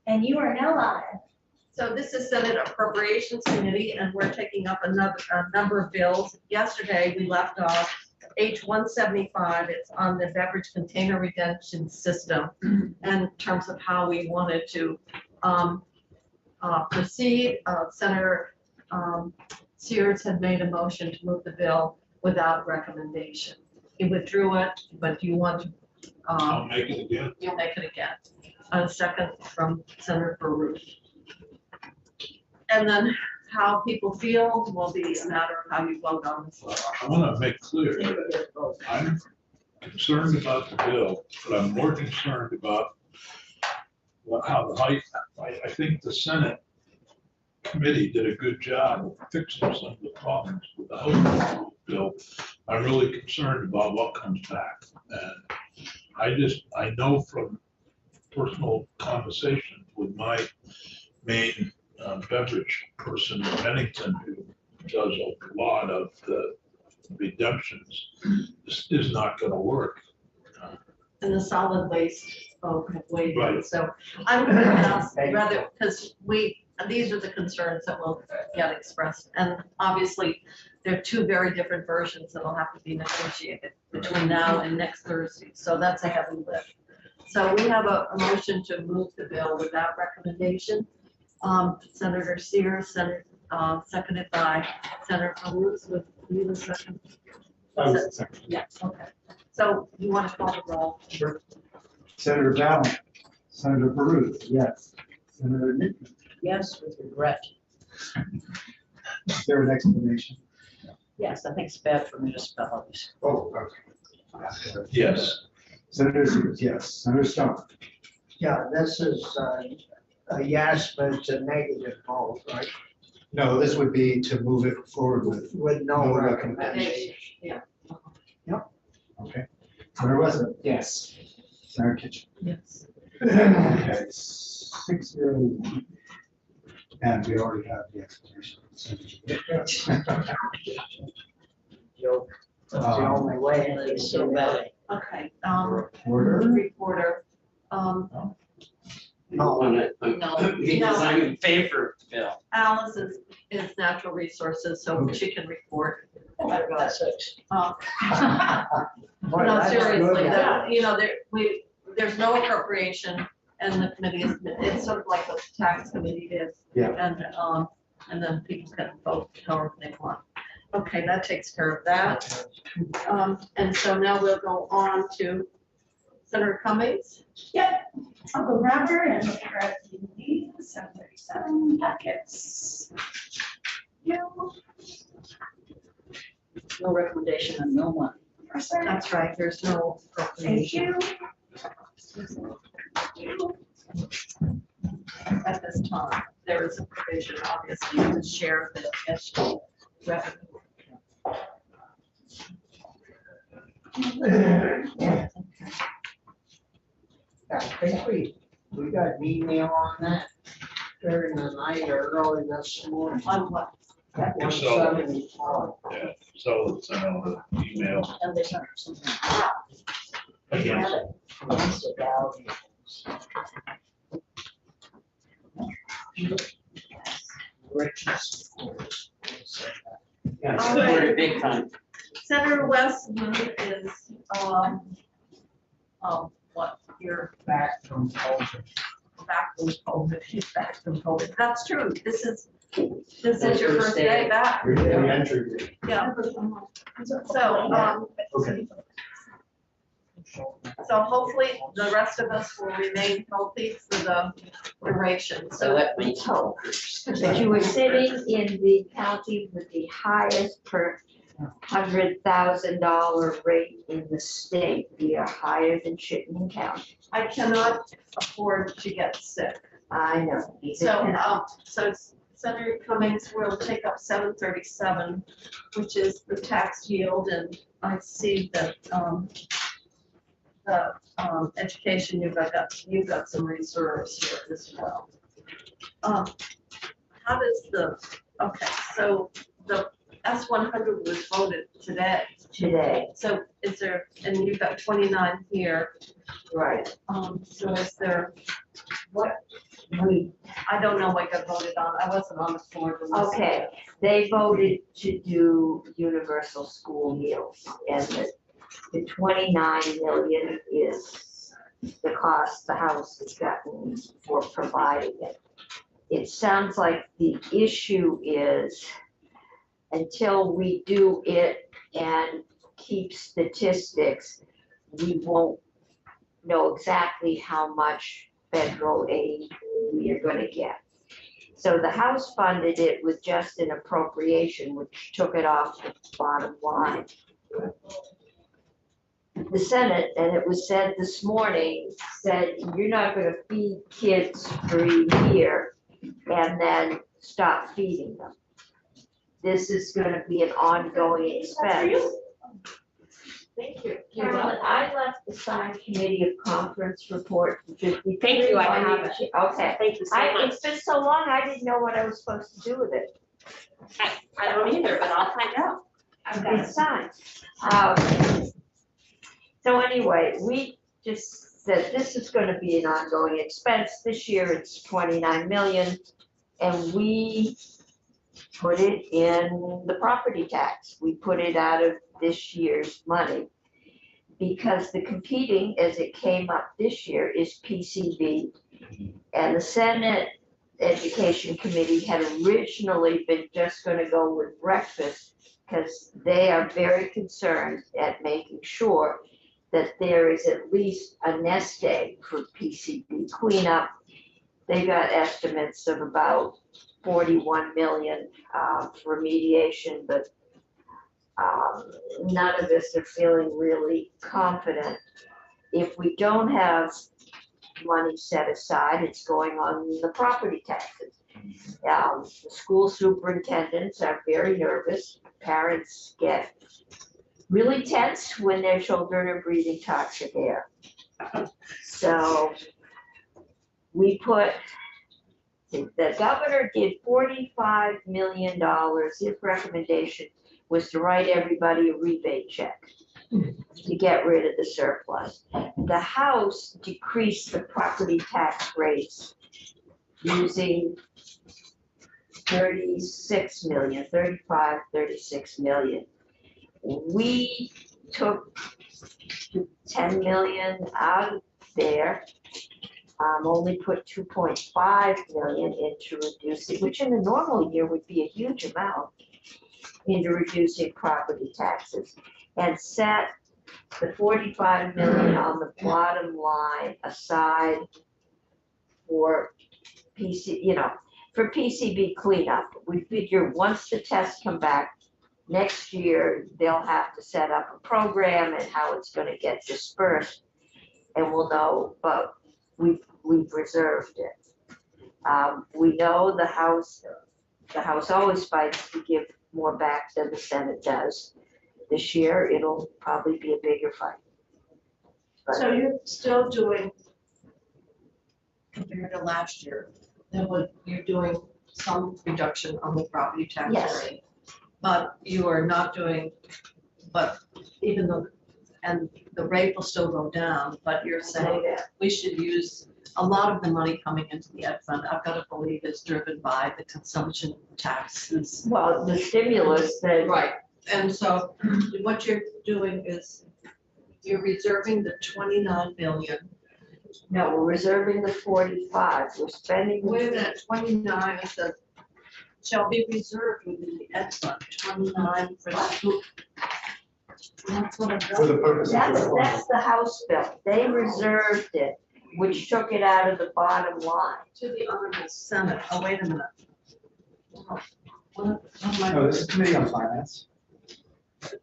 And you are now live. So this is Senate Appropriations Committee, and we're taking up a number of bills. Yesterday, we left off H-175. It's on the beverage container redemption system in terms of how we wanted to proceed. Senator Sears had made a motion to move the bill without recommendation. He withdrew it, but do you want to? I'll make it again. You'll make it again. A second from Senator Baruch. And then how people feel will be a matter of how you vote on this law. I want to make clear, I'm concerned about the bill, but I'm more concerned about how the height, I think the Senate committee did a good job of fixing some of the problems with the housing bill. I'm really concerned about what comes back. And I know from personal conversation with my main beverage person in Bennington, who does a lot of the redemptions, this is not going to work. And the solid waste folk have waited. Right. So I'm going to ask rather, because these are the concerns that will get expressed. And obviously, there are two very different versions that will have to be negotiated between now and next Thursday. So that's a heavy lift. So we have a motion to move the bill without recommendation. Senator Sears, seconded by Senator Baruch. With you the second. Yeah. Okay. So you want to call the roll? Sure. Senator Ballin. Senator Baruch. Yes. Senator Nickman. Yes, with regret. Is there an explanation? Yes, I think it's bad for municipalities. Oh, okay. Yes. Senator Sears, yes. Senator Stone. Yeah, this is a yes, but it's a negative vote, right? No, this would be to move it forward with no no recommendation. recommendation. Yeah. Okay. Senator Wesson. Yes. Senator Kitchen. Yes. Okay, 6-0. And we already have the explanation. Joke. That's the only way it is so bad. Okay. Order. Reporter. No. No. Because I'm in favor of the bill. Alice is natural resources, so Okay. she can report. I got 6. No, that's seriously, good. there's no appropriation, and the committee it's sort of like what the tax committee did. Yeah. And then people can vote however they want. Okay, that takes care of that. And so now we'll go on to Senator Cummings. Yep. I'll go grab her and grab the 737 packets. Yeah. No recommendation and no money. That's right, there's no Thank appropriation you. at this time. There is a provision, obviously, to share the extra revenue. I think we got an email on that during the night or early this morning. On what? At So- 174. Yeah. So it's an email. And they sent something. Against Against the value. Richest. Yeah, All it's right. pretty big time. Senator Westman is, what, you're Back from COVID. back from COVID, she's back from COVID. That's true, this is your first day back. Re-entry. Yeah. So, Okay. so hopefully the rest of us will remain healthy for the duration, So so that means hope. But you were sitting in the county with the highest per $100,000 rate in the state. We are higher than Chittenden County. I cannot afford to get sick. I know. So Senator Cummings will take up 737, which is the tax yield, and I see that the education, you've got some reserves here as well. How does okay, so the S-100 was voted today. So is there, and you've got 29 here. Right. So is there, what I don't know what got voted on. I wasn't on the floor. to listen. Okay, they voted to do universal school meals, and the 29 million is the cost the House has gotten for providing it. It sounds like the issue is, until we do it and keep statistics, we won't know exactly how much federal aid we are gonna get. So the House funded it with just an appropriation, which took it off the bottom line. The Senate, and it was said this morning, said you're not gonna feed kids for a year and then stop feeding them. This is gonna be an ongoing expense. Thank you. Carolyn, I left the signed committee of conference report for 53. Thank you, I have it. Okay. Thank you so much. It's been so long, I didn't know what I was supposed to do with it. I don't either, but I'll find out. It's signed. So anyway, we just said this is gonna be an ongoing expense. This year it's 29 million. And we put it in the property tax. We put it out of this year's money. Because the competing, as it came up this year, is PCB. And the Senate Education Committee had originally been just gonna go with breakfast, because they are very concerned at making sure that there is at least a nest egg for PCB cleanup. They got estimates of about 41 million for remediation, but none of us are feeling really confident. If we don't have money set aside, it's going on the property taxes. The school superintendents are very nervous. Parents get really tense when their children are breathing toxic air. So we put, the governor did $45 million. His recommendation was to write everybody a rebate check to get rid of the surplus. The House decreased the property tax rates using 36 million, 35, 36 million. We took 10 million out of there, only put 2.5 million into reducing, which in a normal year would be a huge amount, into reducing property taxes, and set the 45 million on the bottom line aside for for PCB cleanup. We figure once the tests come back next year, they'll have to set up a program and how it's gonna get dispersed, and we'll know, but we've reserved it. We know the House always fights to give more back than the Senate does. This year, it'll probably be a bigger fight. So you're still doing, compared to last year, then what you're doing some reduction on the property tax Yes. rate. But you are not doing, but even though, and the rate will still go down, but you're saying we should use a lot of the money coming into the ed fund, I've got to believe is driven by the consumption taxes. Well, the stimulus that. Right, and so what you're doing is you're reserving the 29 million. No, we're reserving the 45, we're spending. Wait a minute, 29, it says, shall be reserved within the ed fund, 29 for school. That's what I'm For the purpose of. That's the House bill, they reserved it, which took it out of the bottom line. To the Honorable Senate, oh, wait a minute. What am I- No, this is Committee on Finance.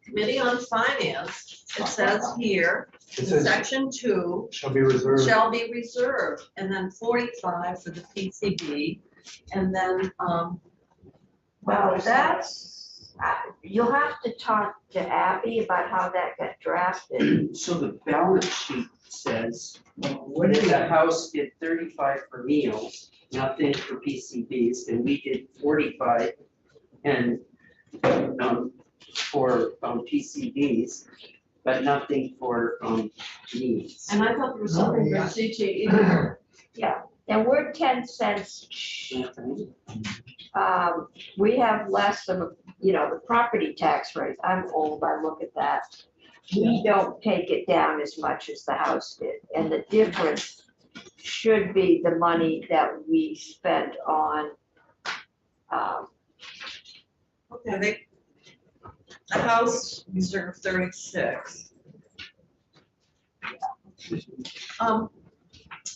Committee on Finance, it says here, It says section 2, shall be reserved. shall be reserved, and then 45 for the PCB, and then, Well, that's, you'll have to talk to Abby about how that got drafted. So the balance sheet says, what in the House did 35 for meals, nothing for PCBs, and we did 45 and for PCBs, but nothing for needs. and I thought there was something for CTE. And we're 10 cents. We have less of, the property tax rate. I'm old, I look at that. We don't take it down as much as the house did. And the difference should be the money that we spent on, Okay, the house reserve 36.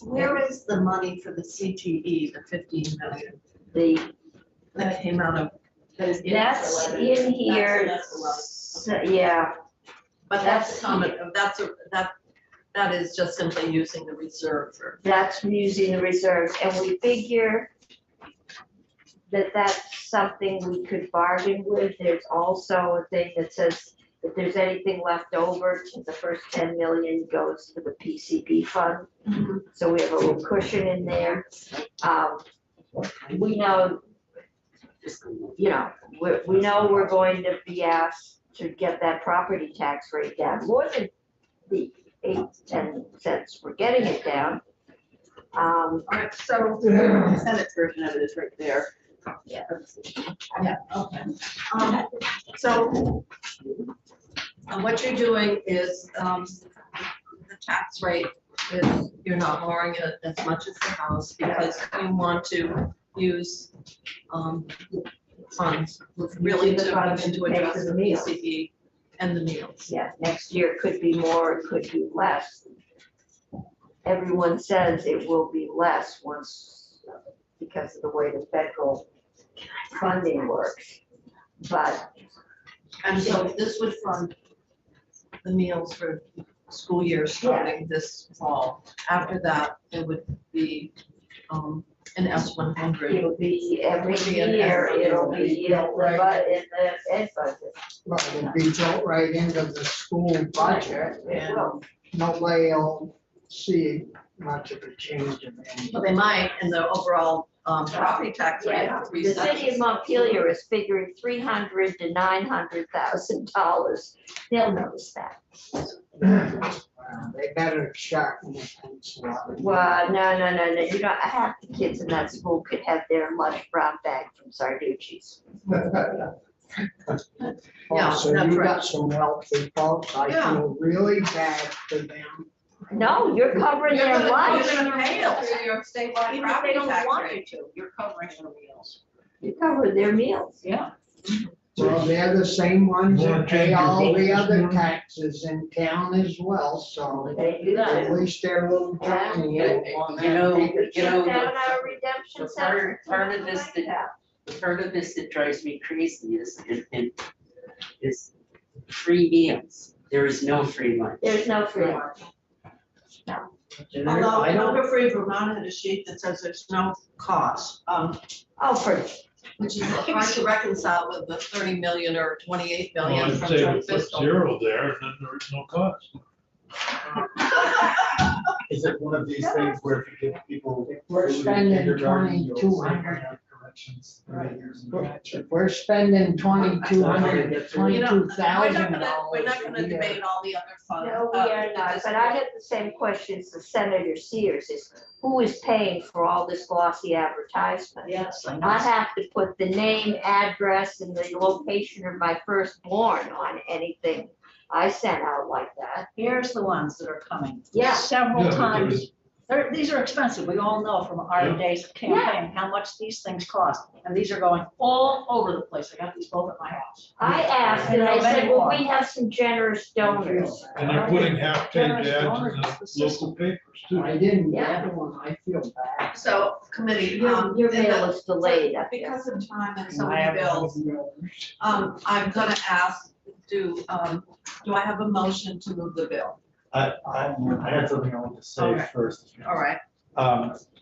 Where is the money for the CTE, the 15 million that came out of? that's in here. Yeah, But that's common, that is just simply using the reserve for. that's using the reserves, and we figure that that's something we could bargain with. There's also a thing that says if there's anything left over, the first 10 million goes to the PCB fund. So we have a little cushion in there. We know, we know we're going to be asked to get that property tax rate down more than the 8 to 10 cents we're getting it down. All right, so the Senate version of it is right there. Yeah. Yeah, okay. So what you're doing is, the tax rate is, you're not lowering it as much as the house because you want to use, funds really The to funds to pay address for the the meals. PCB and the meals. Yeah, next year it could be more, it could be less. Everyone says it will be less once, because of the way the federal funding works. But, And so this would fund the meals for school year starting this fall. After that, it would be, an S100. it'll be every It'll be an year, effort. it'll be in the ed budget. But it'll be built right into the school budget, It and will. nobody will see much of a change in any. But they might in the overall, property tax rate. Yeah, the city of Montpelier is figuring $300,000 to $900,000. They'll notice that. They better check. Well, no, half the kids in that school could have their lunch brown bag from Sarducci's. Yeah, So that's you right. got some wealthy folks, I Yeah. feel really bad for them. No, you're covering their lunch. You're gonna pay it through your statewide Even if they property don't tax want rate. you to, you're covering their meals. You cover their meals. Yeah. Well, they're the same ones You wanna that pay change your all vote the this other morning? taxes in town as well, so They do at that. least they're little Johnny. You know, We you know, shut down the- our redemption the center. part of this the part of this that drives me crazy is free meals. There is no free lunch. There's no free lunch. And Although, I don't, Hunger Free Vermont had a sheet that says there's no cost, Oh, for, which is hard to reconcile with the 30 million or 28 Well, million I'd from say we joint put fiscal. 0 there, and then there is no cost. Is it one of these things where if you give people? we're food in spending kindergarten, you'll 2,200. have corrections 30 years in advance? if we're spending $2,200 to You know, $22,000. we're not gonna a year. debate all the other funds. no, we are not, but I get the same questions the Senator Sears is, who is paying for all this glossy advertisement? Yes, I I have to put the name, address, and the location of my firstborn on anything I sent out like that. Here's the ones that are coming. Yeah. Several Yeah, but times. These are expensive. We all know from our Yeah. days of campaign how much these things cost. And these are going all over the place. I got these both at my house. I asked and they said, well, we have some generous donors. And they're putting half-page Generous ads in donors, the it's the local papers too. I didn't Yeah. get one, I feel bad. So, committee, Your in the- mail is delayed up there. because of time and so I many have bills, I'm gonna ask, do I have a motion to move the bill? I had something I wanted to say Okay. first. All right.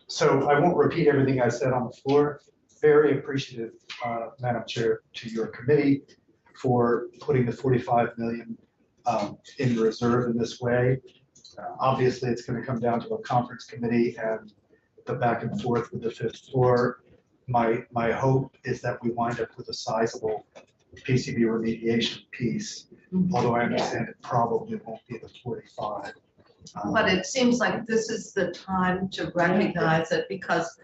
So I won't repeat everything I said on the floor. Very appreciative, Madam Chair, to your committee for putting the 45 million in reserve in this way. Obviously, it's going to come down to a conference committee and the back and forth with the fifth floor. My hope is that we wind up with a sizable PCB remediation piece, although I understand it probably won't be the 45. But it seems like this is the time to recognize it because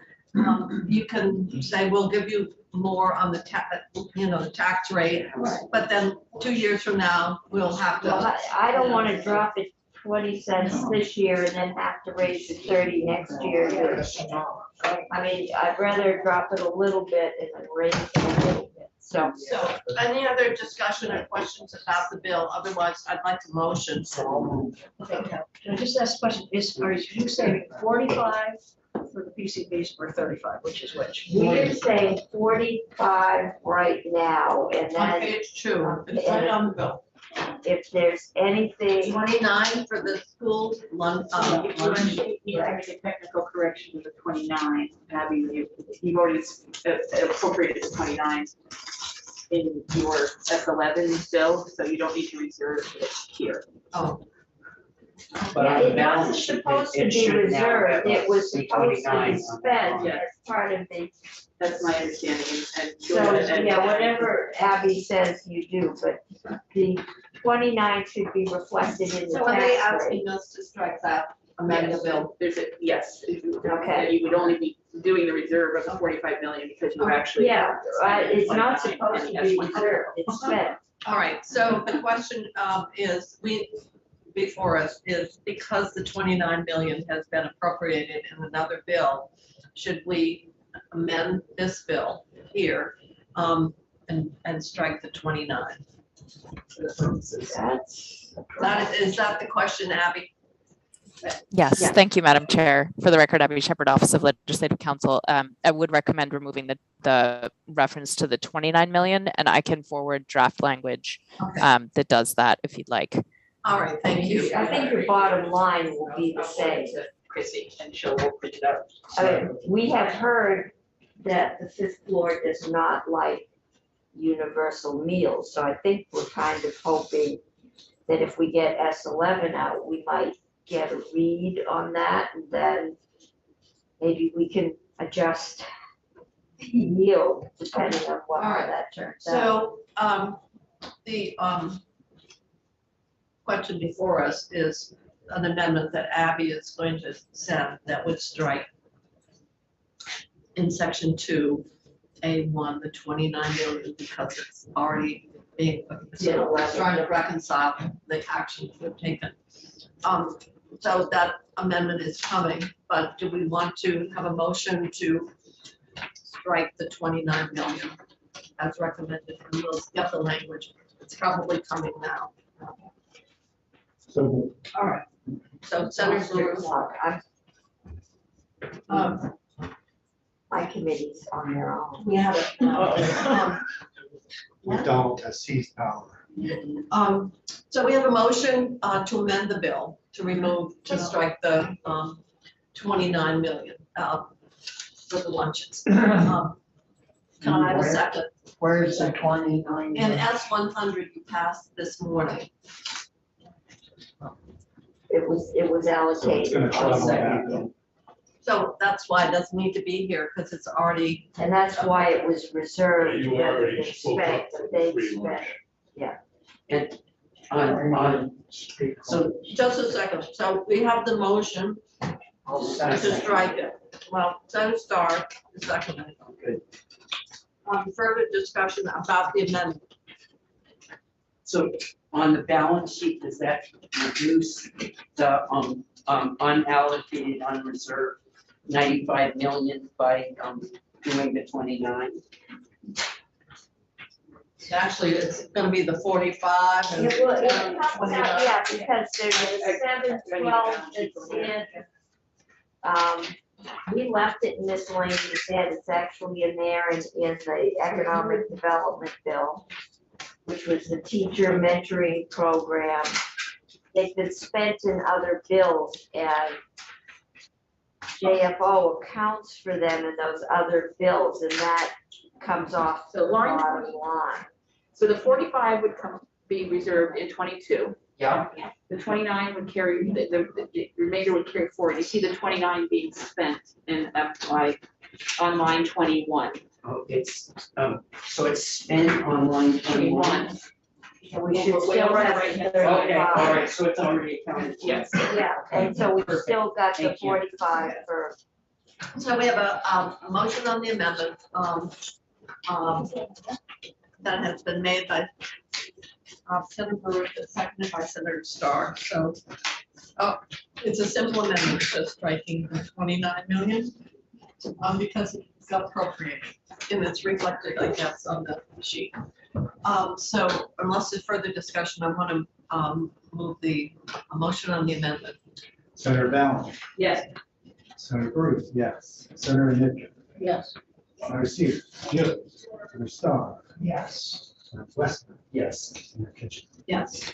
you can say, we'll give you more on the the tax rate, but then 2 years from now, we'll have Well, to. I don't wanna drop it 20 cents this year and then have to raise it 30 next year. I mean, I'd rather drop it a little bit and then raise it a little bit, so. So any other discussion or questions about the bill? Otherwise, I'd like to motion. Okay, now, can I just ask a question? Are you saying 45 for the PCBs or 35, which is which? We're saying 45 right now, and On then page 2, it's right on the bill. if there's anything, 29 for the school lunch. If you actually need to make a technical correction to the 29, Abby, you've already appropriated the 29 in your S11 bill, so you don't need to reserve it here. Oh, But yeah, on the it balance wasn't sheet, supposed to it be should now reserved, have it was be supposed to 29 be on spent Yeah. as part of the. That's my understanding, and. So, yeah, whatever Abby says you do, but the 29 should be reflected in the so are they tax rate. asking us to strike that amendment bill? There's a, yes. Okay. You would only be doing the reserve of the 45 million because you actually. Yeah, it's not 29 supposed to and be the S100. reserved, it's spent. All right, so the question is, before us is because the 29 million has been appropriated in another bill, should we amend this bill here and strike the 29? For the purposes. Is that the question, Abby? Yes, Yeah. thank you, Madam Chair. For the record, Abby Shepherd, Office of Legislative Counsel. I would recommend removing the reference to the 29 million, and I can forward draft language Okay. that does that if you'd like. All right, thank you. I think your bottom line will be the same. To Chrissy, and she'll print it out. I mean, we have heard that the fifth floor does not like universal meals, so I think we're kind of hoping that if we get S11 out, we might get a read on that, and then maybe we can adjust the yield depending on what All right. that turns out. So, the question before us is an amendment that Abby is going to send that would strike in section 2A1, the 29 million, because it's already being, it's trying to reconcile the actions we've taken. So that amendment is coming, but do we want to have a motion to strike the 29 million as recommended? And we'll get the language. It's probably coming now. So All right. So Senator Brewer, My committee's on their own. we have it. McDonald has seized power. So we have a motion to amend the bill to strike the 29 million for the lunches. Can I have a second? Where's the 29? In S100 you passed this morning. It was So it's allocated. gonna travel back. So that's why it doesn't need to be here because it's already, And that's why it was reserved You rather already than spoke spent, up but for they free spent. lunch. And on, so just a second. So we have the motion I'll to second. strike it. Well, Senator Starr, the second. Good. Further discussion about the amendment. So on the balance sheet, does that reduce the unallocated, unreserved 95 million by doing the 29? Actually, it's gonna be the 45 and. Yeah, well, it comes out, yeah, because there's a 712 that's in. We left it in miscellaneous, and it's actually in there in the economic development bill, which was the teacher mentoring program. They've been spent in other bills, and JFO accounts for them in those other bills, and that comes off the So line bottom line. So the 45 would be reserved in 22. Yeah. The 29 would carry, the remainder would carry forward. You see the 29 being spent in FY on line 21. Oh, it's, so it's spent on line 21. And we should We're still right have right the now. Okay, all 35. right, so it's already accounted for. Yes. Yeah, and so we Perfect. still got the Thank you. 45 for, So we have a motion on the amendment, that has been made by Senator Brewer, seconded by Senator Starr. So, it's a simple amendment, just striking the 29 million, because it got appropriated, and it's reflected, I guess, on the sheet. So unless there's further discussion, I want to move a motion on the amendment. Senator Ballin, Yes. Senator Bruce, yes. Senator Nitka, Yes. Senator Sears, Yes. Senator Starr, Yes. Senator Westman, Yes. Senator Kitchen. Yes.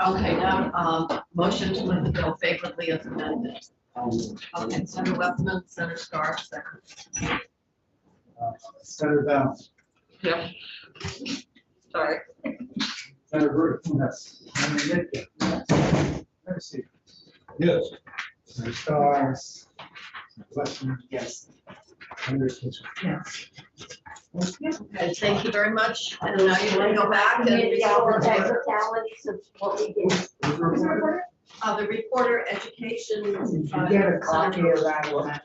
Okay, now, motion to move the bill favorably as amended. Okay, Senator Westman, Senator Starr, second. Senator Ballin, Yep. Sorry. Senator Bruce, yes. Senator Nitka, yes. Senator Sears, Yes. Senator Starr, Senator Westman, Yes. Senator Kitchen. Yes. Okay, thank you very much. And now you can go back and yeah, all the report. technicalities of what we did. The reporter education. Did you get a copy of that one?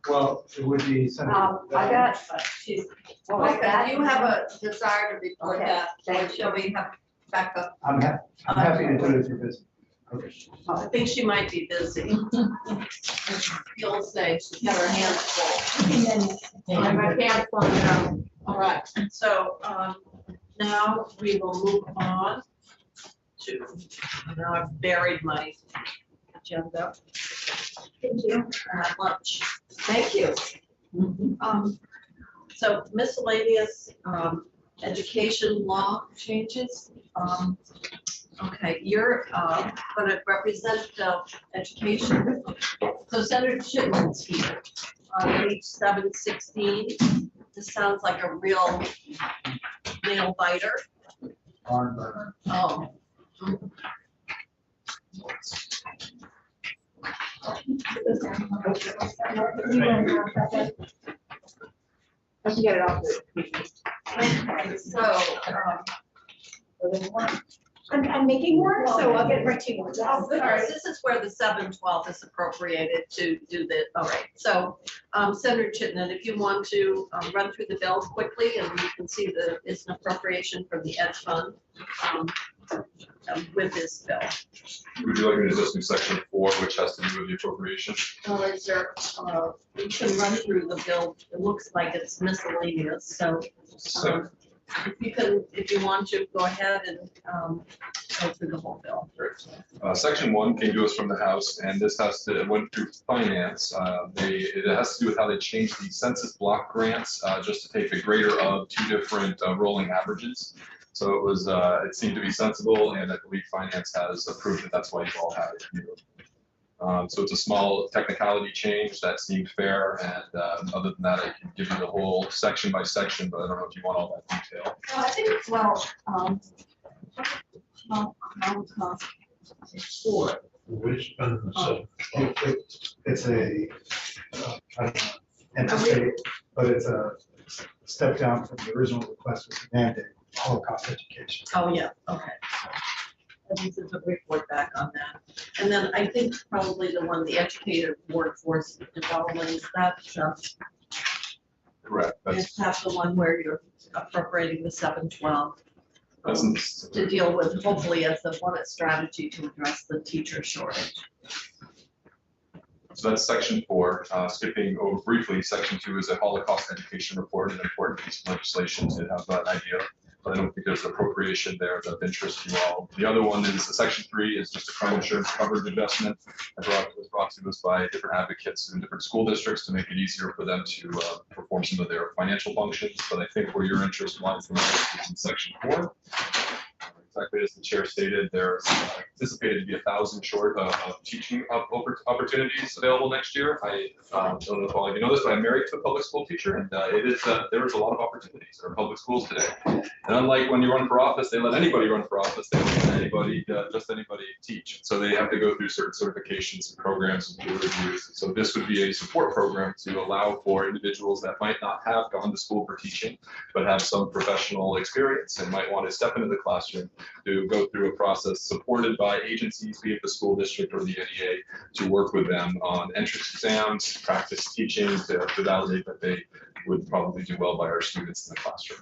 Well, it would be Senator. I got, She's, what was okay, that? do you have a desire to report Okay, that? Or thank shall we have backup? I'm happy to do it if you're busy. Okay. I think she might be busy. You'll say she's got her hands full. My pants falling down. All right, so now we will move on to, now I've buried my agenda. Thank you. At lunch. Thank you. So miscellaneous education law changes. Okay, you're going to represent education. So Senator Chitman's here on page 716. This sounds like a real nail biter. Barn burner. Oh. I can get it off the. Okay, so, I'm making more, so I'll get right to you. oh, goodness, this is where the 712 is appropriated to do the, all right. So, Senator Chittenden, if you want to run through the bill quickly, and you can see that it's an appropriation from the Ed Fund with this bill. Would you like me to just do section 4, which has to do with the appropriation? Is there, we can run through the bill. It looks like it's miscellaneous, so So, if you want to, go ahead and go through the whole bill. section 1 came to us from the House, and this it went through finance. It has to do with how they changed the census block grants, just to take the greater of 2 different rolling averages. So it seemed to be sensible, and I believe finance has approved it. That's why you all have it here. So it's a small technicality change that seemed fair, and other than that, I can give you the whole section by section, but I don't know if you want all that detail. No, I think, well, four. We spend the It's a, I don't know, anticipate, but it's a step down from the original request was to mandate Holocaust education. Oh, yeah, okay. I think there's a report back on that. And then I think probably the one, the educated workforce development, is that, Correct. is that the one where you're appropriating the 712 That's to deal with, hopefully as the one strategy to address the teacher shortage. So that's section 4. Skipping over briefly, section 2 is a Holocaust education report, an important piece of legislation to have an idea. But I don't think there's an appropriation there of interest to you all. The other one is section 3 is just a crime insurance coverage investment. It was brought to us by different advocates in different school districts to make it easier for them to perform some of their financial functions. But I think where your interest lies the most is in section 4. Exactly as the chair stated, there's anticipated to be 1,000 short of teaching opportunities available next year. I don't know if all of you know this, but I'm married to a public school teacher, and there is a lot of opportunities in our public schools today. And unlike when you run for office, they let anybody run for office. They don't let anybody, just anybody teach. So they have to go through certain certifications and programs and peer reviews. So this would be a support program to allow for individuals that might not have gone to school for teaching, but have some professional experience and might want to step into the classroom to go through a process supported by agencies, be it the school district or the NEA, to work with them on entrance exams, practice teaching, to validate that they would probably do well by our students in the classroom.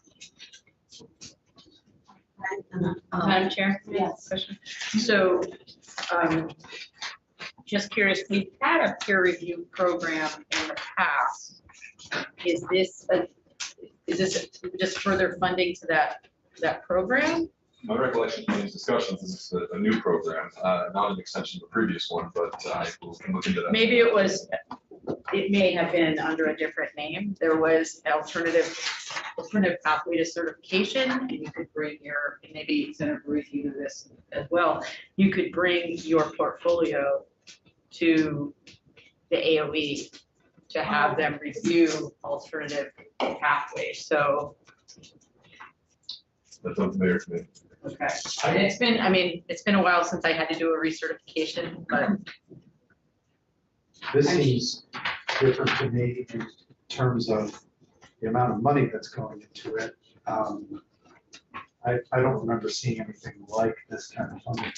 Madam Chair? Yes. Question. So, just curious, we've had a peer review program in the past. Is this just further funding to that program? My recollection from these discussions is this is a new program, not an extension of the previous one, but I will look into that. Maybe it may have been under a different name. There was alternative pathway to certification, and you could bring maybe Senator Ruiz, you do this as well. You could bring your portfolio to the AOE to have them review alternative pathways. So, That's unfamiliar to me. okay. And it's been a while since I had to do a recertification, but This seems different to me in terms of the amount of money that's going into it. I don't remember seeing anything like this kind of funding.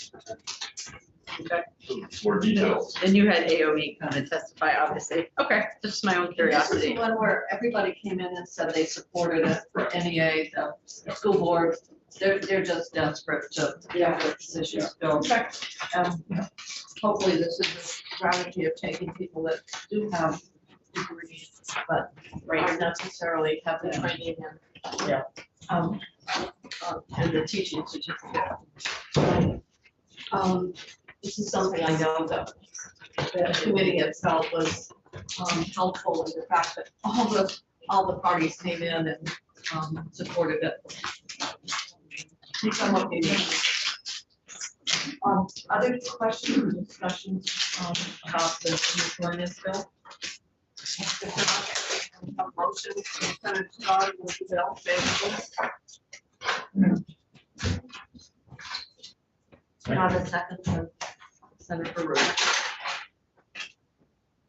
More details. and you had AOE kind of testify, obviously. Okay, just my own This is curiosity. the one where everybody came in and said they supported it, the NEA, the school board, they're just desperate to get their positions filled. Hopefully this is a strategy of taking people that do have degrees, but don't necessarily have the training and the teaching certificate. This is something I know that the committee itself was helpful in the fact that all the parties came in and supported it. Somewhat unique. Other questions or discussions about the miscellaneous bill? If not, a motion to Senator Starr with the bill favorable. Not a second from Senator Ruiz.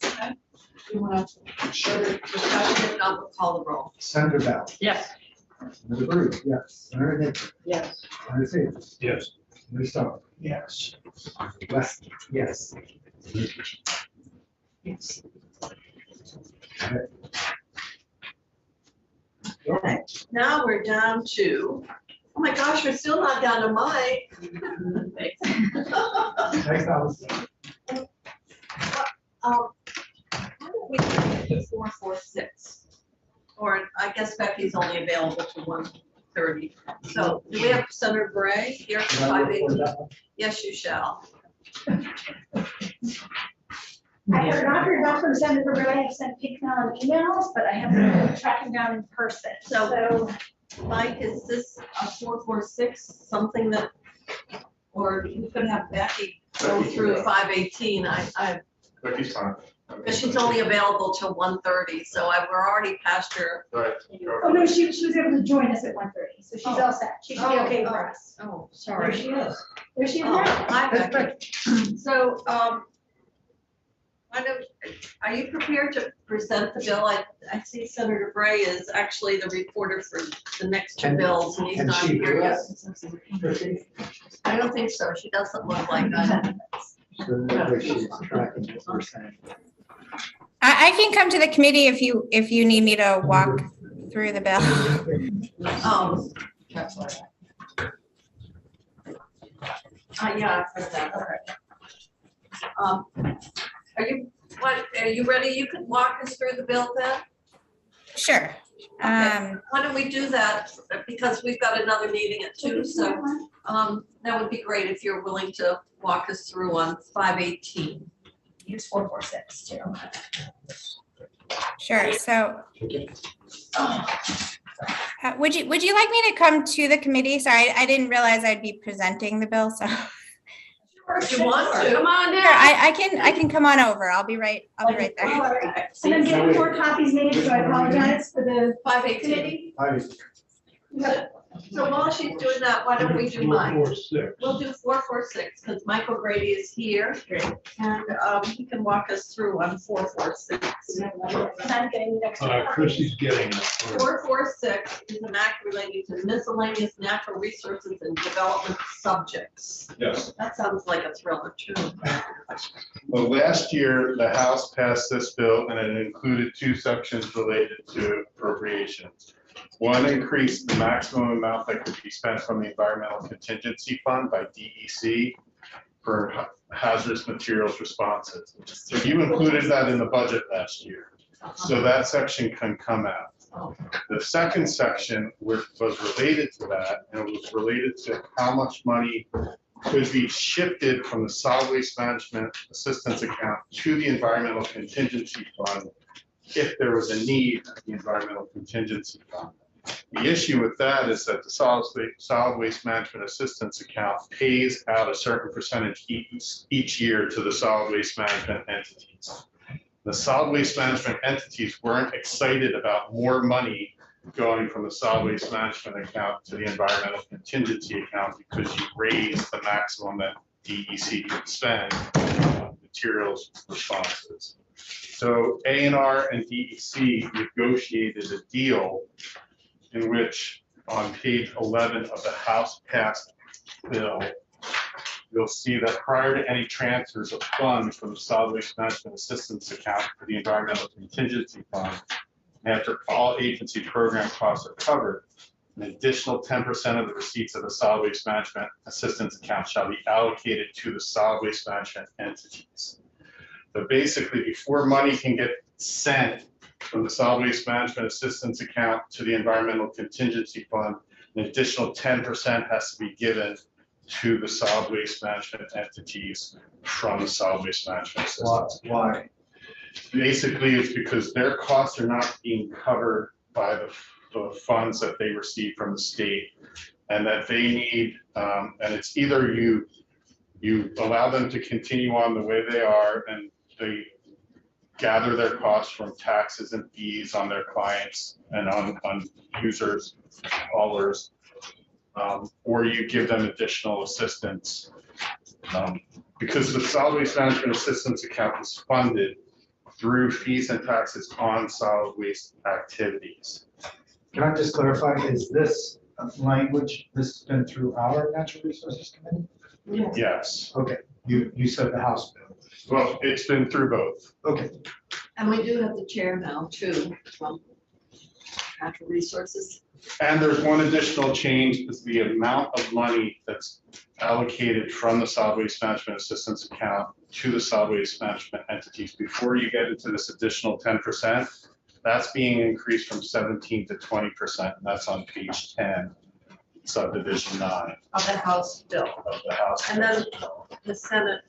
Okay. You want to further discussion? If not, we'll call the roll. Senator Bell. Yes. Senator Bruce, yes. Senator Hickman. Yes. Senator Davis. Yes. Senator Starr. Yes. West, yes. Yes. Okay. Okay, now we're down to, oh my gosh, we're still not down to Mike. Next, Allison. Why don't we do the 446? Or I guess Becky's only available to 1:30. So do we have Senator Bray here for Can I 5:18? report that one? Yes, you shall. I have not heard back from Senator Bray. I have sent pink mail and emails, but I haven't been tracking down in person. So, Mike, is this a 446, something that, or you could have Becky go through 5:18? Becky's fine. Because she's only available till 1:30, so we're already past her. Right. Oh, no, she was able to join us at 1:30, so she's all set. She should be okay for us. Oh, There sorry. she is. There she is Oh, now. hi, Becky. So, are you prepared to present the bill? I see Senator Bray is actually the reporter for the next two Can- bills, and he's can not she here do yet. Chrissy? I don't think so. She doesn't look like that. So that way she's tracking what we're saying. I can come to the committee if you need me to walk through the bill. That's all right. Yeah, I've heard that. All right. Are you ready? You can walk us through the bill then? Sure. Why don't we do that? Because we've got another meeting at 2, so that would be great if you're willing to walk us through on 5:18. Use 446 too. Sure. So would you like me to come to the committee? Sorry, I didn't realize I'd be presenting the bill, so. If you want to. Come on Sure, down. I can come on over. I'll be right there. And I'm getting more copies made, so I apologize for the 5:18. I, So while she's doing that, why don't we do mine? 446. We'll do 446, because Michael Grady is here, and he can walk us through on 446. Chrissy's getting it. 446 is an act relating to miscellaneous natural resources and development subjects. Yes. That sounds like a thriller too. Well, last year, the House passed this bill and it included two sections related to appropriations. One increased the maximum amount that could be spent from the Environmental Contingency Fund by DEC for hazardous materials responses. So you included that in the budget last year. So that section can come out. The second section was related to that, and it was related to how much money could be shifted from the solid waste management assistance account to the environmental contingency fund if there was a need at the environmental contingency fund. The issue with that is that the solid waste management assistance account pays out a certain percentage each year to the solid waste management entities. The solid waste management entities weren't excited about more money going from the solid waste management account to the environmental contingency account because you raised the maximum that DEC could spend on materials responses. So A&R and DEC negotiated a deal in which on page 11 of the House passed bill, you'll see that prior to any transfers of funds from the solid waste management assistance account for the environmental contingency fund, after all agency program costs are covered, an additional 10% of the receipts of the solid waste management assistance account shall be allocated to the solid waste management entities. So basically, before money can get sent from the solid waste management assistance account to the environmental contingency fund, an additional 10% has to be given to the solid waste management entities from the solid waste management assistance. Why? Basically, it's because their costs are not being covered by the funds that they receive from the state, and that they need, and it's either you allow them to continue on the way they are, and they gather their costs from taxes and fees on their clients and on users, haulers, or you give them additional assistance. Because the solid waste management assistance account is funded through fees and taxes on solid waste activities. Can I just clarify, is this language, this has been through our Natural Resources Committee? Yes. Okay, you said the House bill. Well, it's been through both. Okay. And we do have the chair now too, from Natural Resources. And there's one additional change, is the amount of money that's allocated from the solid waste management assistance account to the solid waste management entities. Before you get into this additional 10%, that's being increased from 17 to 20%, and that's on page 10, subdivision 9 Of the House bill. of the House. And then the Senate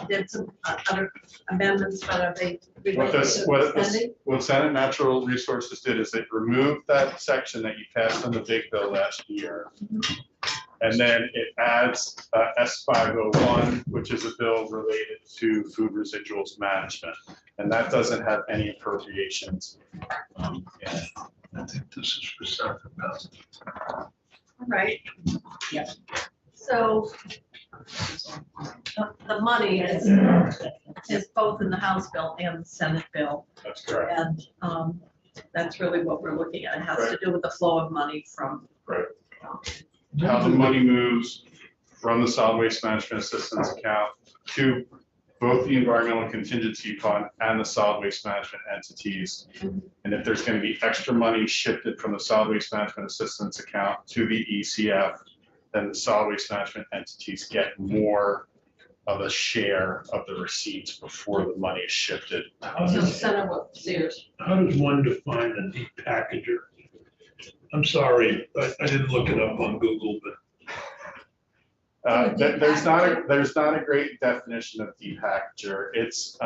did some other amendments, but are they related to spending? What Senate Natural Resources did is they removed that section that you passed on the big bill last year. And then it adds S501, which is a bill related to food residuals management. And that doesn't have any appropriations in it. I think this is for $7,000. All right. Yeah. So the money is both in the House bill and the Senate bill. That's correct. And that's really what we're looking at. It has to do with the flow of money from. Right. How the money moves from the solid waste management assistance account to both the environmental contingency fund and the solid waste management entities. And if there's going to be extra money shifted from the solid waste management assistance account to the ECF, then the solid waste management entities get more of a share of the receipts before the money is shifted. So Senator Sears. How does one define a depackager? I'm sorry, I didn't look it up on Google, but. There's not a great definition of depackager. It's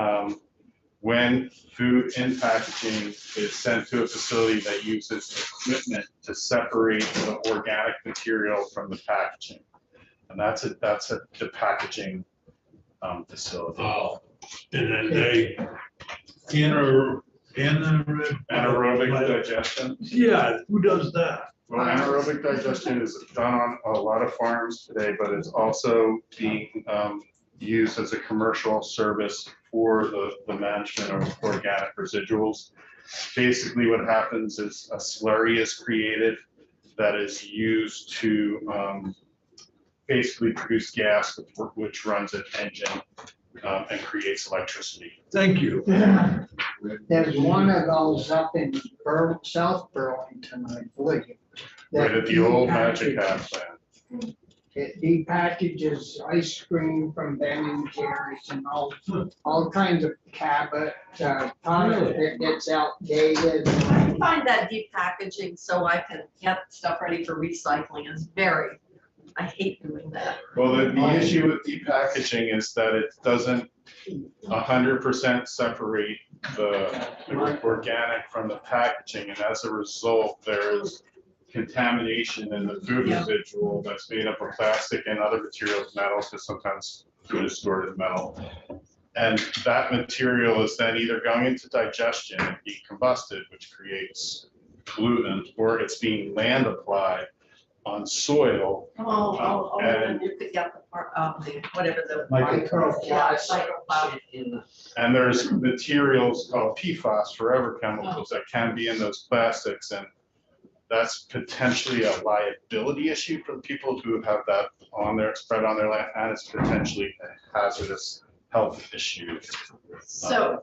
when food in packaging is sent to a facility that uses equipment to separate the organic material from the packaging. And that's a depackaging facility. Oh, and then they anaerobic Anaerobic digestion. Yeah, who does that? Well, anaerobic digestion is done on a lot of farms today, but it's also being used as a commercial service for the management of organic residuals. Basically, what happens is a slurry is created that is used to basically produce gas, which runs an engine and creates electricity. Thank you. There's one of those up in South Burlington, I believe. Right at the old Magic Hat plant. It depackages ice cream from Ben and Jerry's and all kinds of Cabot, product that gets outdated. I find that deep packaging so I can get stuff ready for recycling is very, I hate doing that. Well, the issue with depackaging is that it doesn't 100% separate the organic from the packaging, and as a result, there's contamination in the food residual that's made up of plastic and other materials, metals, because sometimes food is stored in metal. And that material is then either going into digestion and being combusted, which creates pollutant, or it's being land applied on soil. And you could get the whatever the. Microplastic. And there's materials called PFAS, forever chemicals, that can be in those plastics, and that's potentially a liability issue for the people who have that on their, spread on their land, and it's potentially a hazardous health issue. So,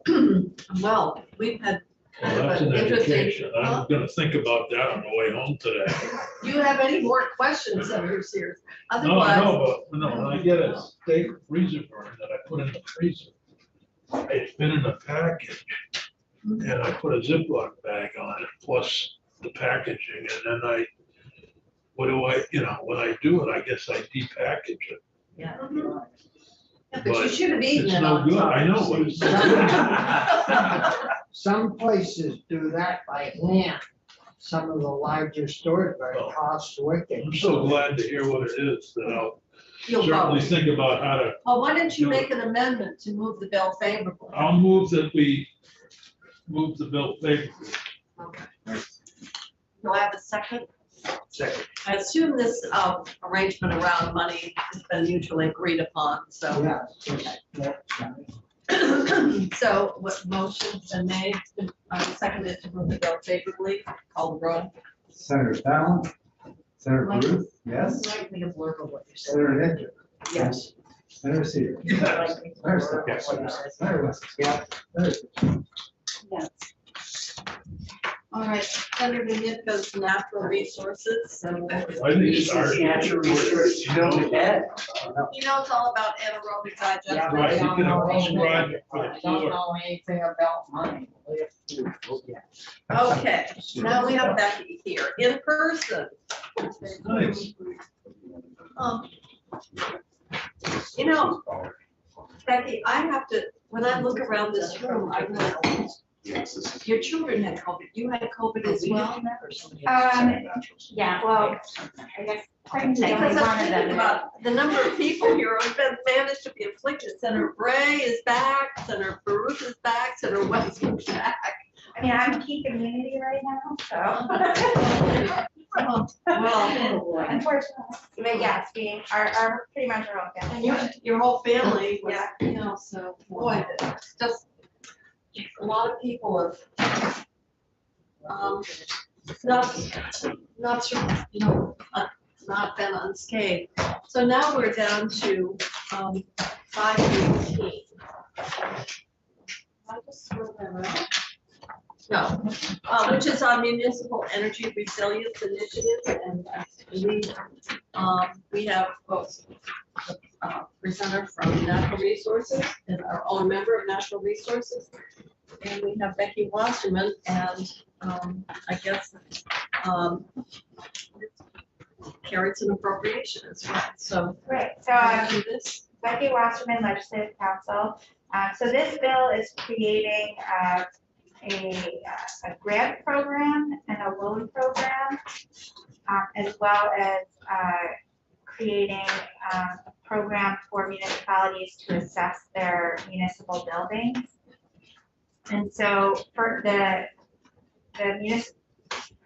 well, we've had kind Well, of that's an an interesting. education. I'm gonna think about that on the way home today. Do you have any more questions of your series? No, Otherwise, but when I get a steak freezer burn that I put in the freezer, it's been in a package, and I put a Ziploc bag on it, plus the packaging, and then what do I, when I do it, I guess I depackage it. yeah. Yeah, but you But should have eaten It's it no on good, time. I know, but it's no good. Some places do that by hand. Some of the larger stores, but it costs wicked. I'm so glad to hear what it is, that I'll You'll certainly vote. think about how to, Well, why don't you make an amendment to move the bill favorably? I'll move that we move the bill favorably. Okay. Do I have a second? Second. I assume this arrangement around money has been mutually agreed upon, so. So what motion's been made, seconded to move the bill favorably, call the roll. Senator Fallon, Senator Ruth, yes. Write me a blurb of what you said. Senator Enter, Yes. Senator Seer, Yes. Senator Still, Yes. Senator West, Yeah. Senator Yes. All right, Senator Nitka's natural resources. Why did you start? Natural resources, you know, Ed. He knows all about anaerobic digestion. Yeah, but Right, I you don't can know describe anything, it for the I don't floor. know anything about money. Okay, now we have Becky here in person. Nice. You know, Becky, I have to, when I look around this room, I realize your children had COVID. You had COVID as well? Yeah, well, I guess technically only Because one I'm of thinking them. about the number of people here who've been managed to be afflicted. Senator Bray is back, Senator Baruch is back, Senator West is back. I mean, I'm peak immunity right now, so. Well, Unfortunately, but yes, we are pretty much our whole and family. your whole family was, Yeah. so boy, it's just a lot of people have not been unscathed. So now we're down to 518. I just wrote that out. No, which is our municipal energy resilience initiative, and we have both presenter from Natural Resources and our own member of Natural Resources, and we have Becky Wasserman, and I guess carrots and appropriation as well. So Right, so do this. Becky Wasserman, Legislative Council. So this bill is creating a grant program and a loan program, as well as creating a program for municipalities to assess their municipal buildings. And so for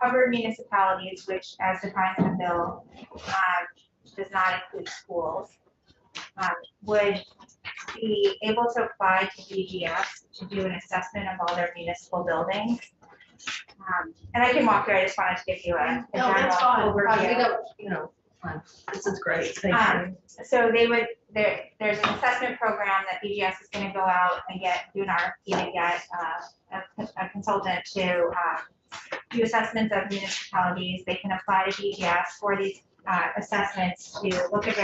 covered municipalities, which as defined in the bill, does not include schools, would be able to apply to DGS to do an assessment of all their municipal buildings. And I can walk through, I just wanted to give you a No, general that's fine. overview. We don't, you know, fine. This is great. Thank you. So they would, there's an assessment program that BGS is gonna go out and do an RFP to get a consultant to do assessments of municipalities. They can apply to BGS for these assessments to look at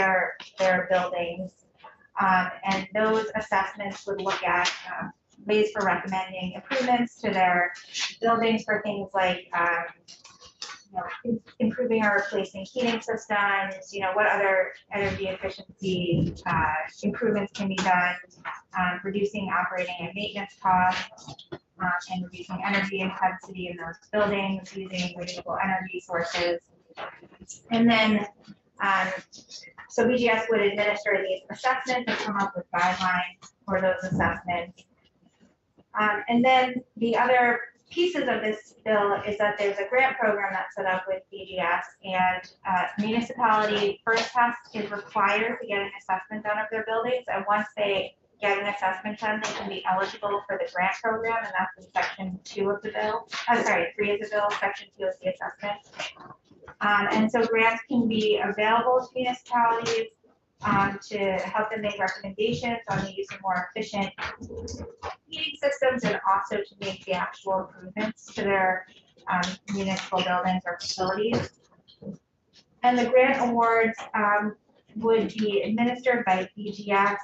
their buildings. And those assessments would look at ways for recommending improvements to their buildings for things like improving or replacing heating systems, what other energy efficiency improvements can be done, reducing operating and maintenance costs, and reducing energy intensity in those buildings using renewable energy sources. And then, so BGS would administer these assessments and come up with guidelines for those assessments. And then the other pieces of this bill is that there's a grant program that's set up with BGS, and municipality first is required to get an assessment done of their buildings, and once they get an assessment done, they can be eligible for the grant program, and that's in section 2 of the bill. I'm sorry, 3 of the bill, section 2 is the assessment. And so grants can be available to municipalities to help them make recommendations on the use of more efficient heating systems, and also to make the actual improvements to their municipal buildings or facilities. And the grant awards would be administered by BGS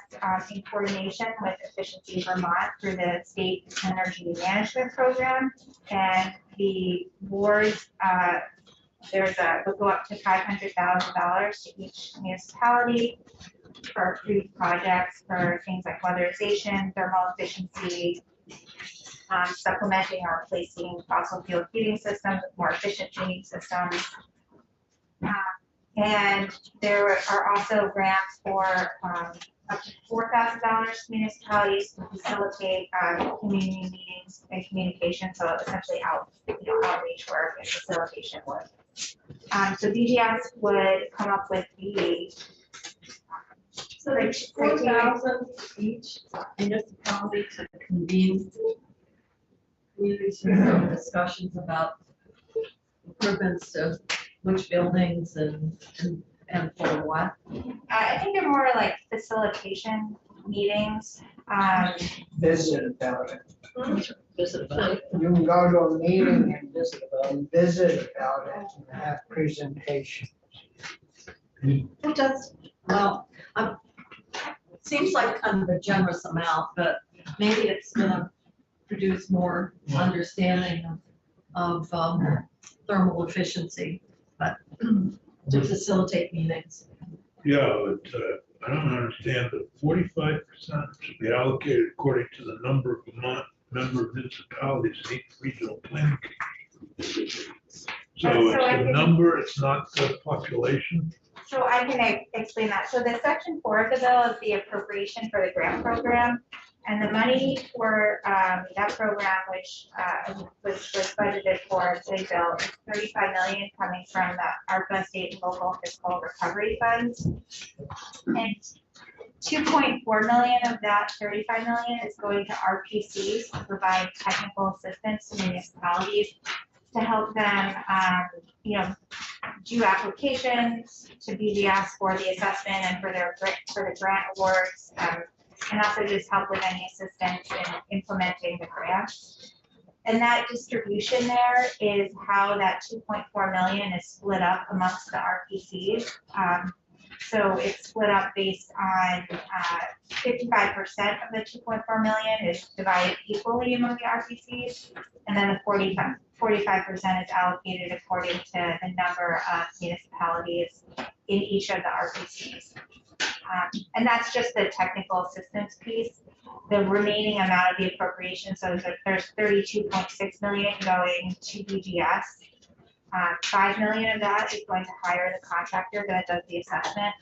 in coordination with Efficiency Vermont through the State Energy Management Program. And the awards, would go up to $500,000 to each municipality for approved projects for things like weatherization, thermal efficiency, supplementing or replacing fossil fuel heating systems with more efficient heating systems. And there are also grants for up to $4,000 to municipalities to facilitate community meetings and communication, so essentially outreach work and facilitation work. So BGS would come up with the So there's 4,000 each municipality to convene community discussions about improvements to which buildings and for what. I think they're more like facilitation meetings. Visit about it. Visit about it. You can go to a meeting and visit about it and have presentation. It does, well, seems like kind of a generous amount, but maybe it's gonna produce more understanding of thermal efficiency, but to facilitate meetings. Yeah, but I don't understand that 45% should be allocated according to the number of Vermont member municipalities in each regional planning commission. So it's the number, it's not the population. So I can explain that. So the section 4 of the bill is the appropriation for the grant program. And the money for that program, which was budgeted for the bill, is $35 million coming from the ARPA state and local fiscal recovery funds. And $2.4 million of that $35 million is going to RPCs to provide technical assistance to municipalities to help them, do applications to BGS for the assessment and for the grant awards, and also just help with any assistance in implementing the grants. And that distribution there is how that $2.4 million is split up amongst the RPCs. So it's split up based on 55% of the $2.4 million is divided equally among the RPCs, and then the 45% is allocated according to the number of municipalities in each of the RPCs. And that's just the technical assistance piece. The remaining amount of the appropriation, so there's 32.6 million going to BGS. 5 million of that is going to hire the contractor that does the assessment.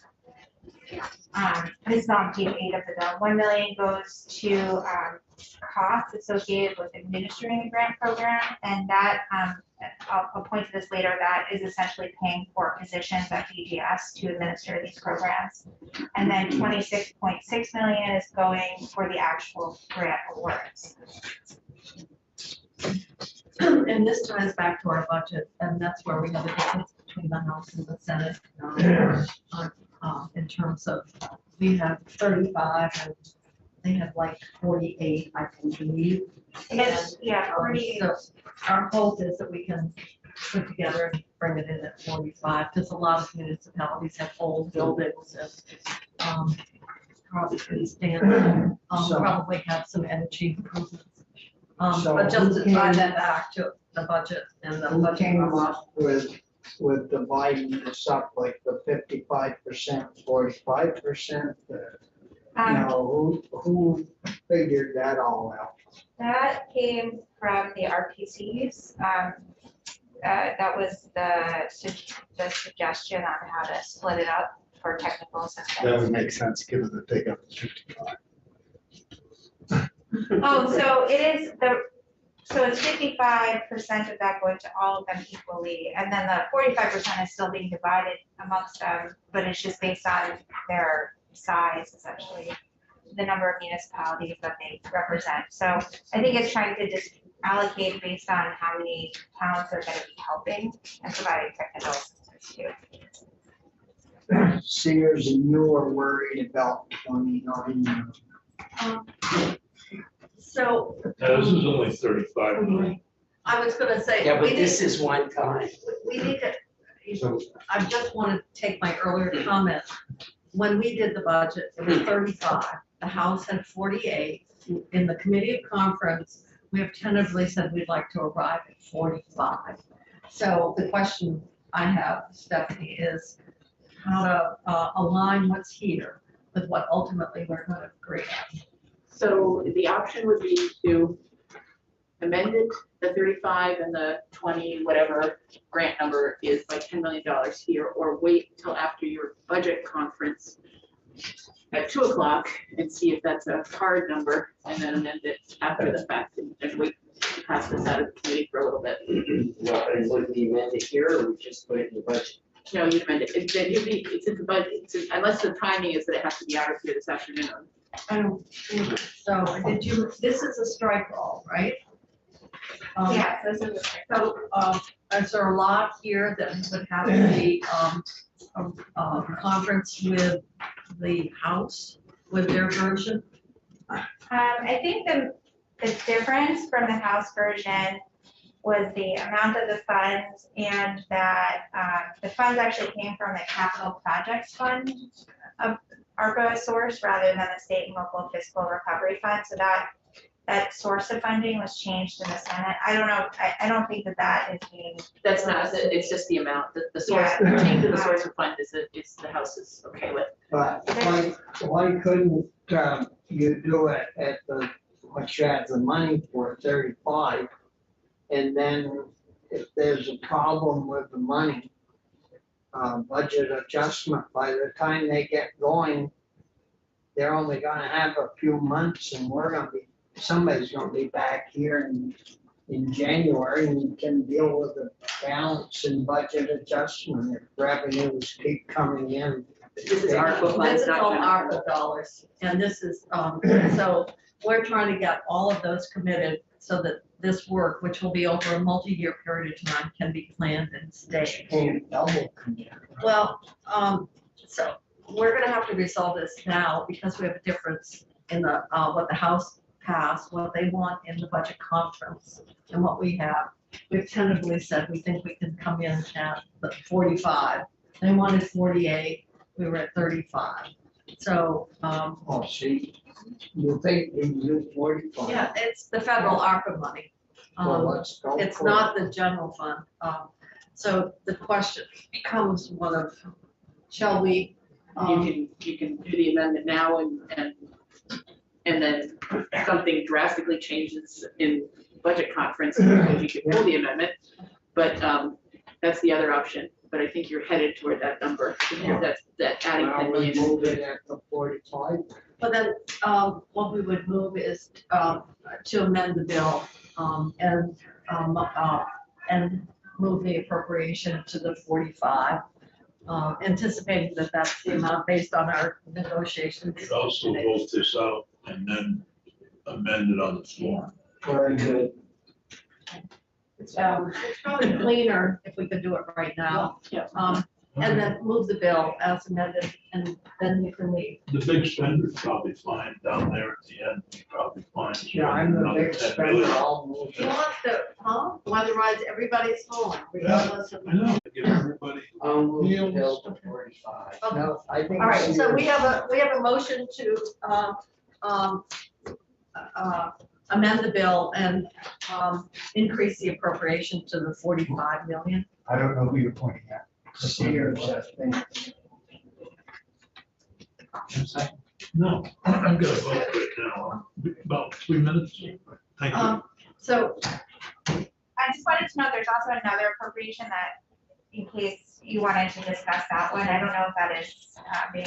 It's not page 8 of the bill. 1 million goes to costs associated with administering the grant program, and that I'll point to this later, that is essentially paying for positions at DGS to administer these programs. And then 26.6 million is going for the actual grant awards. And this ties back to our budget, and that's where we have a difference between the House and the Senate. In terms of, we have 35 and they have like 48, I believe. It's, yeah, 48. So our hope is that we can put together and bring it in at 45, because a lot of municipalities have old buildings and probably pretty standard, probably have some energy improvements. But just to tie that back to the budget and the Who budget. came up with dividing this up, like the 55%, 45%? Who figured that all out? That came from the RPCs. That was the suggestion on how to split it up for technical assistance. That would make sense, given that they got the 55. Oh, so it's 55% of that going to all of them equally, and then the 45% is still being divided amongst them, but it's just based on their size, essentially, the number of municipalities that they represent. So I think it's trying to just allocate based on how many towns they're going to be helping and providing technical assistance to. Sears and you are worried about 29. So. This is only 35 million. I was gonna say. Yeah, but we this need- is one time. We need to, So- I just want to take my earlier comment. When we did the budget, it was 35. The House had 48. In the committee of conference, we have tentatively said we'd like to arrive at 45. So the question I have, Stephanie, is how to align what's here with what ultimately we're going to agree on. So the option would be to amend it, the 35 and the 20, whatever grant number is, by $10 million here, or wait till after your budget conference at 2 o'clock and see if that's a hard number, and then amend it after the fact and wait to pass this out of the committee for a little bit. Well, and would we amend it here or we just put it in the budget? No, you amend it. It's in the budget, unless the timing is that it has to be out of here this afternoon. I don't think so. Did you, this is a strike roll, right? Yeah, this is. So, is there a lot here that would have to be, a conference with the House, with their version? I think the difference from the House version was the amount of the funds, and that the funds actually came from the capital projects fund of ARPA source rather than the state and local fiscal recovery fund. So that source of funding was changed in the Senate. I don't know, I don't think that is being. That's not, it's just the amount, the source, the change of the source of fund is the House is okay with. But why couldn't you do it at what you have the money for, 35? And then if there's a problem with the money, budget adjustment, by the time they get going, they're only gonna have a few months, and somebody's gonna be back here in January and can deal with the balance and budget adjustment if revenues keep coming in. This is ARPA funds, This is not all general. ARPA dollars, and this is, so we're trying to get all of those committed so that this work, which will be over a multi-year period of time, can be planned and staged. Can't double commit. Well, so we're gonna have to resolve this now because we have a difference in the, what the House passed, what they want in the budget conference, and what we have. We've tentatively said we think we can come in at the 45. They wanted 48, we were at 35. So, Oh, see, you think you use 45? yeah, it's the federal ARPA money. Well, let's go It's for it. not the general fund. So the question becomes one of, shall we? You can do the amendment now and then something drastically changes in budget conference, you can pull the amendment, but that's the other option. But I think you're headed toward that number, that adding 10 Well, we million. move it at the 45. But then, what we would move is, to amend the bill, and move the appropriation to the 45, anticipating that that's the amount based on our negotiations. We could also vote this out and then amend it on the floor. Very good. It's probably cleaner if we could do it right now. Yeah. And then move the bill as amended, and then you can leave. The big spender's probably fine down there at the end, probably fine. Yeah, I'm the Another big 10 spender, million. I'll move You it. want to, otherwise everybody's home, regardless of. I know, give everybody. I'll move the bill to 45. No, I think. All right, so we it's- have a motion to, amend the bill and, increase the appropriation to the 45 million. I don't know who you're pointing at. Sears, I think. No, I'm gonna vote right now, about 3 minutes. Thank you. So, I just wanted to know, there's also another appropriation that, in case you wanted to discuss that one, I don't know if that is being.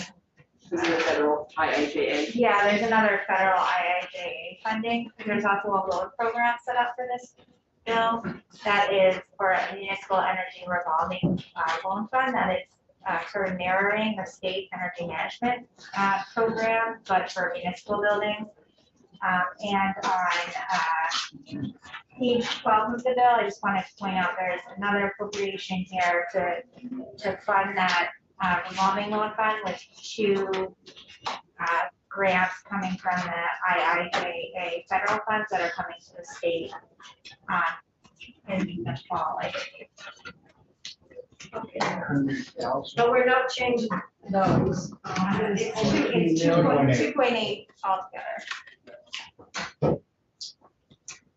This is the federal IIJA. Yeah, there's another federal IIJA funding. There's also a loan program set up for this bill that is for a municipal energy revolving loan fund that is sort of mirroring the state energy management program, but for municipal buildings. And on page 12 of the bill, I just wanted to point out there's another appropriation here to fund that revolving loan fund with 2 grants coming from the IIJA federal funds that are coming to the state in the fall, I think. but we're not changing those. It's 2.8 altogether. All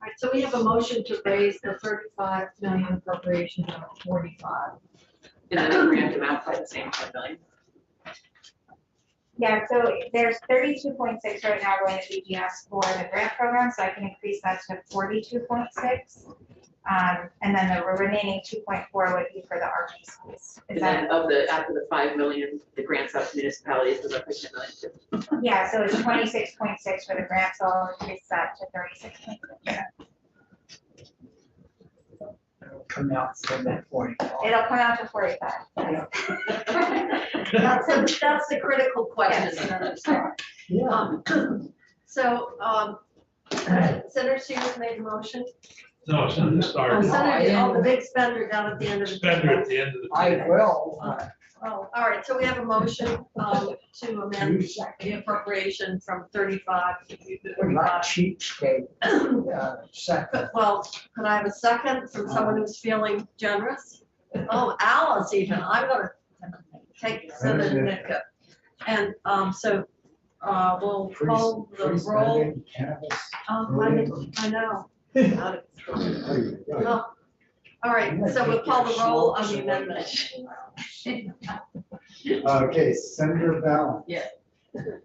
right, so we have a motion to raise the 35 million appropriation to 45. And then the grant amount by the same 10 million. Yeah, so there's 32.6 right now going to BGS for the grant program, so I can increase that to 42.6. And then the remaining 2.4 would be for the RP schools. Is And that, then after the 5 million, the grants out to municipalities is up to 10 million too. yeah, so it's 26.6 for the grant, so I'll increase that to 36.6. It'll come out from that 45. It'll come out to 45. That's the critical question. Yeah. So, Senator Sears made a motion. No, it's not the start. Oh, Senator, the big spender down at the end of the. Spender at the end of the. I will. Oh, all right, so we have a motion to amend the appropriation from 35 to We're not 45. cheapskate. Second. Well, could I have a second from someone who's feeling generous? Oh, Alice even, I'm gonna take Senator Nika. And so we'll call the roll. Cannabis. I know. Out of control. Oh, all right, so we'll call the roll on the amendment. Okay, Senator Ballin. Yeah.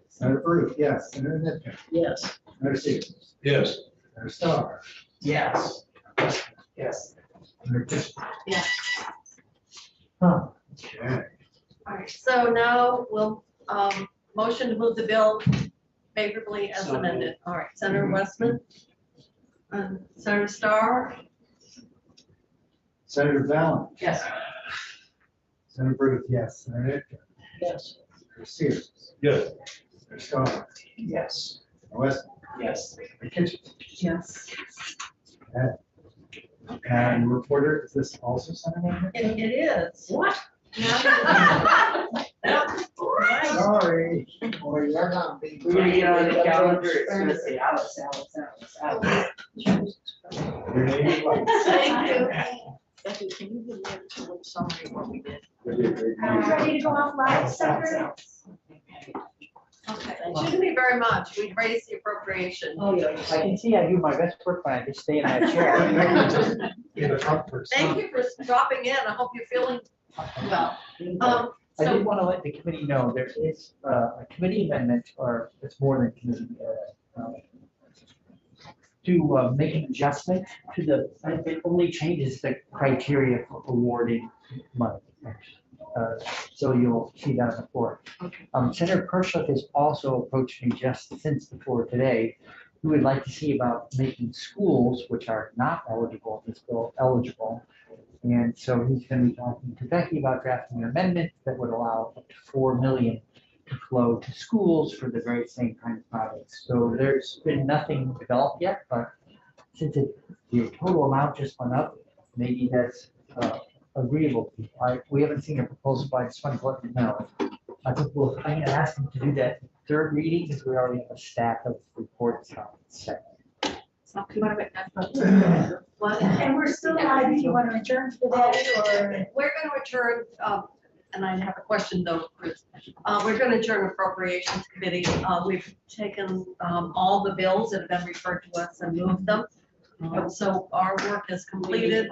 Senator Booth, yes. Senator Nitkin. Yes. Senator Sears. Yes. Senator Starr. Yes. Yes. Senator Kish. Yeah. Huh. Okay. All right, so now we'll motion to move the bill favorably as So amended. All right, Senator Westman. Senator Starr. Senator Ballin. Yes. Senator Booth, yes. Senator Nitkin. Yes. Senator Sears. Yes. Senator Starr. Yes. Senator Westman. Yes. Senator Kitchen. Yes. And reporter, is this also Senator Nitkin? It is. What? Sorry. Boy, you're gonna be. We're gonna get on the calendar, it's gonna say Alice, Alice, Alice, Alice. Your name is like. Thank you. Becky, can you give me a little summary of what we did? Ready to go off live, Senator? Okay, it shouldn't be very much. We raised the appropriation. Oh, yeah. I can see I do my best work when I just stay in that chair. Be the front person. Thank you for dropping in. I hope you're feeling well. I So did want to let the committee know there is a committee amendment, or it's more than committee, to make an adjustment to the, it only changes the criteria for awarding money. So you'll see that on the floor. Okay. Senator Pershuk has also approached me just since the floor today, who would like to see about making schools, which are not eligible in this bill, eligible, And so he's gonna be talking to Becky about drafting an amendment that would allow up to 4 million to flow to schools for the very same kind of projects. So there's been nothing developed yet, but since the total amount just went up, maybe that's agreeable. We haven't seen a proposal, but I just wanted to let you know. I think I'm gonna ask him to do that third reading, because we already have a stack of reports on set. So you want to What? And we're still live, if you want to adjourn for the day, or? We're going to adjourn, and I have a question though, Chris. We're going to adjourn Appropriations Committee. We've taken all the bills that have been referred to us and moved them. So our work is completed.